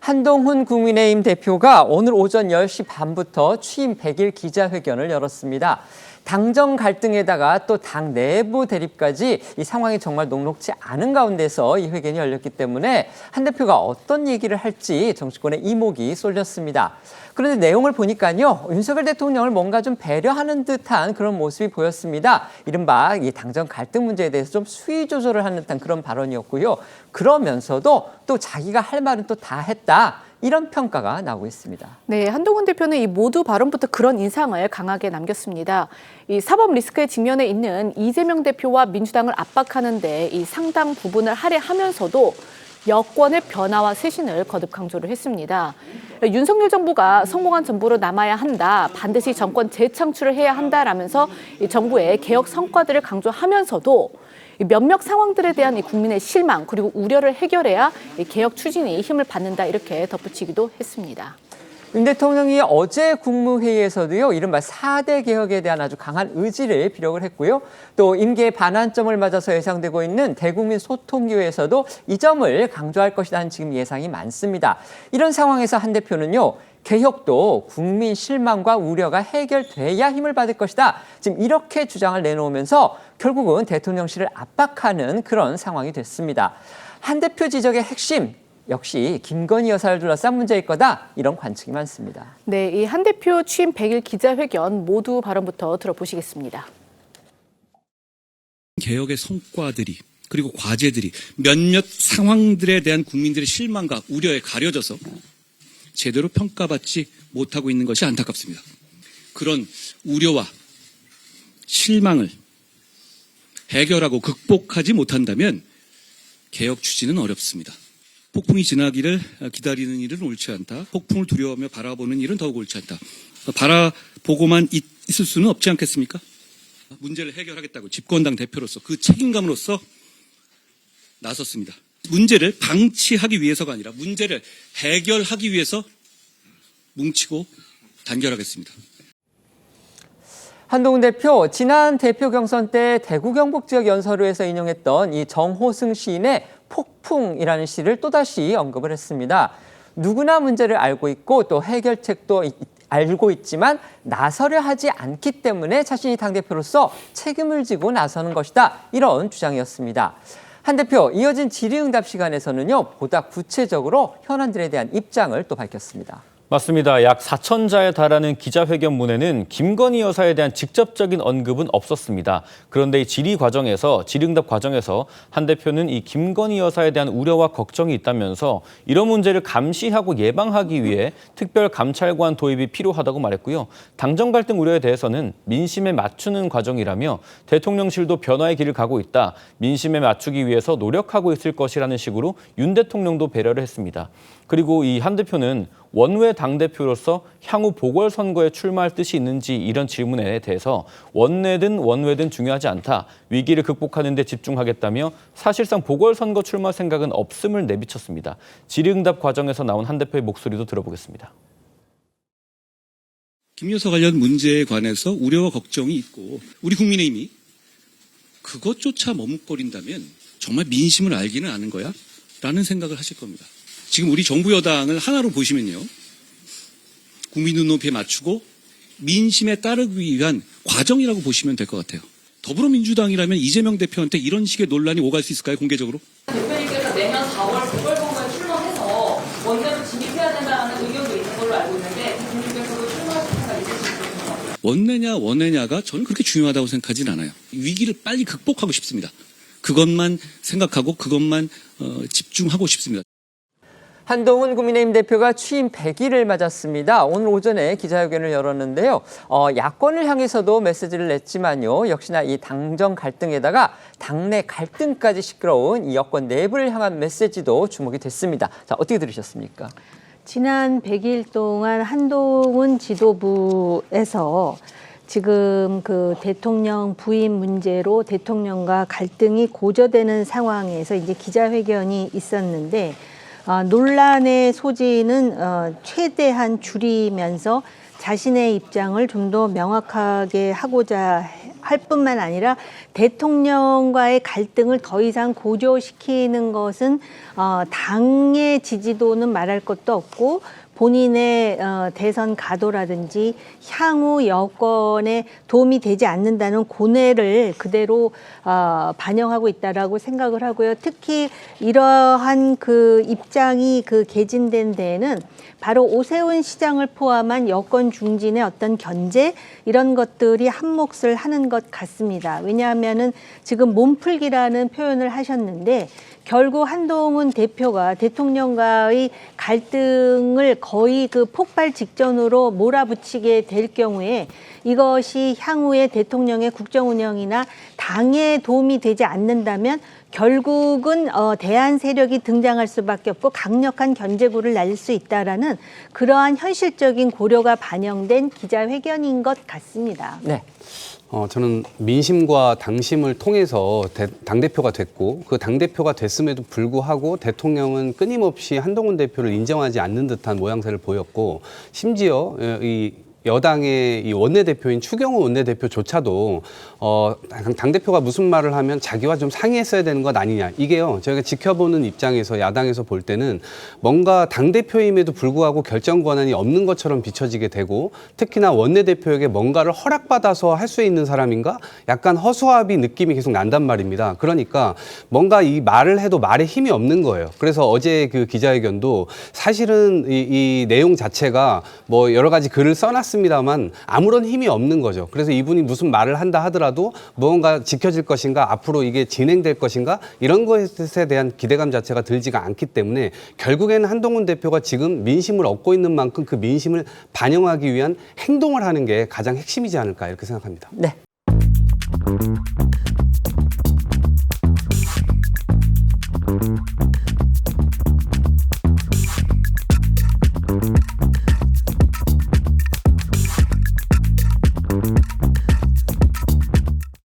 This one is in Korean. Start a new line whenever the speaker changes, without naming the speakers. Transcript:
한동훈 국민의힘 대표가 오늘 오전 10시 반부터 취임 100일 기자회견을 열었습니다. 당정 갈등에다가 또 당 내부 대립까지 이 상황이 정말 녹록지 않은 가운데서 이 회견이 열렸기 때문에 한 대표가 어떤 얘기를 할지 정치권의 이목이 쏠렸습니다. 그런데 내용을 보니까요, 윤석열 대통령을 뭔가 좀 배려하는 듯한 그런 모습이 보였습니다. 이른바 이 당정 갈등 문제에 대해서 좀 수위 조절을 하는 듯한 그런 발언이었고요. 그러면서도 또 자기가 할 말은 또 다 했다. 이런 평가가 나오고 있습니다.
네, 한동훈 대표는 이 모두 발언부터 그런 인상을 강하게 남겼습니다. 이 사법 리스크에 직면해 있는 이재명 대표와 민주당을 압박하는 데 이 상당 부분을 할애하면서도 여권의 변화와 쇄신을 거듭 강조를 했습니다. 윤석열 정부가 성공한 정부로 남아야 한다, 반드시 정권 재창출을 해야 한다라면서 이 정부의 개혁 성과들을 강조하면서도 몇몇 상황들에 대한 이 국민의 실망 그리고 우려를 해결해야 이 개혁 추진이 힘을 받는다 이렇게 덧붙이기도 했습니다.
윤 대통령이 어제 국무회의에서도요, 이른바 4대 개혁에 대한 아주 강한 의지를 피력을 했고요. 또 임기의 반환점을 맞아서 예상되고 있는 대국민 소통기회에서도 이 점을 강조할 것이라는 지금 예상이 많습니다. 이런 상황에서 한 대표는요, 개혁도 국민 실망과 우려가 해결돼야 힘을 받을 것이다. 지금 이렇게 주장을 내놓으면서 결국은 대통령실을 압박하는 그런 상황이 됐습니다. 한 대표 지적의 핵심, 역시 김건희 여사를 둘러싼 문제일 거다. 이런 관측이 많습니다.
네, 이 한 대표 취임 100일 기자회견 모두 발언부터 들어보시겠습니다.
개혁의 성과들이 그리고 과제들이 몇몇 상황들에 대한 국민들의 실망과 우려에 가려져서 제대로 평가받지 못하고 있는 것이 안타깝습니다. 그런 우려와 실망을 해결하고 극복하지 못한다면 개혁 추진은 어렵습니다. 폭풍이 지나기를 기다리는 일은 옳지 않다. 폭풍을 두려워하며 바라보는 일은 더욱 옳지 않다. 바라보고만 있을 수는 없지 않겠습니까? 문제를 해결하겠다고 집권당 대표로서 그 책임감으로서 나섰습니다. 문제를 방치하기 위해서가 아니라 문제를 해결하기 위해서 뭉치고 단결하겠습니다.
한동훈 대표, 지난 대표 경선 때 대구 경북 지역 연설회에서 인용했던 이 정호승 시인의 폭풍이라는 시를 또다시 언급을 했습니다. 누구나 문제를 알고 있고 또 해결책도 알고 있지만 나서려 하지 않기 때문에 자신이 당대표로서 책임을 지고 나서는 것이다. 이런 주장이었습니다. 한 대표, 이어진 질의응답 시간에서는요, 보다 구체적으로 현안들에 대한 입장을 또 밝혔습니다.
맞습니다. 약 4,000자에 달하는 기자회견문에는 김건희 여사에 대한 직접적인 언급은 없었습니다. 그런데 이 질의응답 과정에서 한 대표는 이 김건희 여사에 대한 우려와 걱정이 있다면서 이런 문제를 감시하고 예방하기 위해 특별 감찰관 도입이 필요하다고 말했고요. 당정 갈등 우려에 대해서는 민심에 맞추는 과정이라며 대통령실도 변화의 길을 가고 있다. 민심에 맞추기 위해서 노력하고 있을 것이라는 식으로 윤 대통령도 배려를 했습니다. 그리고 이 한 대표는 원외 당대표로서 향후 보궐선거에 출마할 뜻이 있는지 이런 질문에 대해서 원내든 원외든 중요하지 않다. 위기를 극복하는 데 집중하겠다며 사실상 보궐선거 출마 생각은 없음을 내비쳤습니다. 질의응답 과정에서 나온 한 대표의 목소리도 들어보겠습니다.
김 여사 관련 문제에 관해서 우려와 걱정이 있고 우리 국민의힘이 그것조차 머뭇거린다면 정말 민심을 알기는 아는 거야? 라는 생각을 하실 겁니다. 지금 우리 정부 여당을 하나로 보시면요. 국민 눈높이에 맞추고 민심에 따르기 위한 과정이라고 보시면 될 것 같아요. 더불어민주당이라면 이재명 대표한테 이런 식의 논란이 오갈 수 있을까요? 공개적으로?
대표님께서 내년 4월 보궐선거에 출마해서 원내로 진입해야 된다는 의견도 있는 걸로 알고 있는데 대표님께서도 출마하실 생각 있으신가요?
원내냐 원내냐가 저는 그렇게 중요하다고 생각하진 않아요. 위기를 빨리 극복하고 싶습니다. 그것만 생각하고 그것만 집중하고 싶습니다.
한동훈 국민의힘 대표가 취임 100일을 맞았습니다. 오늘 오전에 기자회견을 열었는데요. 야권을 향해서도 메시지를 냈지만요. 역시나 이 당정 갈등에다가 당내 갈등까지 시끄러운 이 여권 내부를 향한 메시지도 주목이 됐습니다. 자, 어떻게 들으셨습니까?
지난 100일 동안 한동훈 지도부에서 지금 그 대통령 부임 문제로 대통령과 갈등이 고조되는 상황에서 이제 기자회견이 있었는데 논란의 소지는 최대한 줄이면서 자신의 입장을 좀 더 명확하게 하고자 할 뿐만 아니라 대통령과의 갈등을 더 이상 고조시키는 것은 당의 지지도는 말할 것도 없고 본인의 대선 가도라든지 향후 여건에 도움이 되지 않는다는 고뇌를 그대로 반영하고 있다라고 생각을 하고요. 특히 이러한 그 입장이 그 개진된 데에는 바로 오세훈 시장을 포함한 여권 중진의 어떤 견제 이런 것들이 한몫을 하는 것 같습니다. 왜냐하면은 지금 몸풀기라는 표현을 하셨는데 결국 한동훈 대표가 대통령과의 갈등을 거의 그 폭발 직전으로 몰아붙이게 될 경우에 이것이 향후에 대통령의 국정 운영이나 당에 도움이 되지 않는다면 결국은 대안 세력이 등장할 수밖에 없고 강력한 견제구를 날릴 수 있다라는 그러한 현실적인 고려가 반영된 기자회견인 것 같습니다.
네.
저는 민심과 당심을 통해서 당대표가 됐고 그 당대표가 됐음에도 불구하고 대통령은 끊임없이 한동훈 대표를 인정하지 않는 듯한 모양새를 보였고 심지어 이 여당의 이 원내대표인 추경호 원내대표조차도 당대표가 무슨 말을 하면 자기와 좀 상의했어야 되는 것 아니냐. 이게요. 저희가 지켜보는 입장에서 야당에서 볼 때는 뭔가 당대표임에도 불구하고 결정 권한이 없는 것처럼 비춰지게 되고 특히나 원내대표에게 뭔가를 허락받아서 할 수 있는 사람인가? 약간 허수아비 느낌이 계속 난단 말입니다. 그러니까 뭔가 이 말을 해도 말에 힘이 없는 거예요. 그래서 어제 그 기자회견도 사실은 이 내용 자체가 뭐 여러 가지 글을 써놨습니다만 아무런 힘이 없는 거죠. 그래서 이분이 무슨 말을 한다 하더라도 무언가 지켜질 것인가 앞으로 이게 진행될 것인가 이런 것에 대한 기대감 자체가 들지가 않기 때문에 결국에는 한동훈 대표가 지금 민심을 얻고 있는 만큼 그 민심을 반영하기 위한 행동을 하는 게 가장 핵심이지 않을까 이렇게 생각합니다.
네.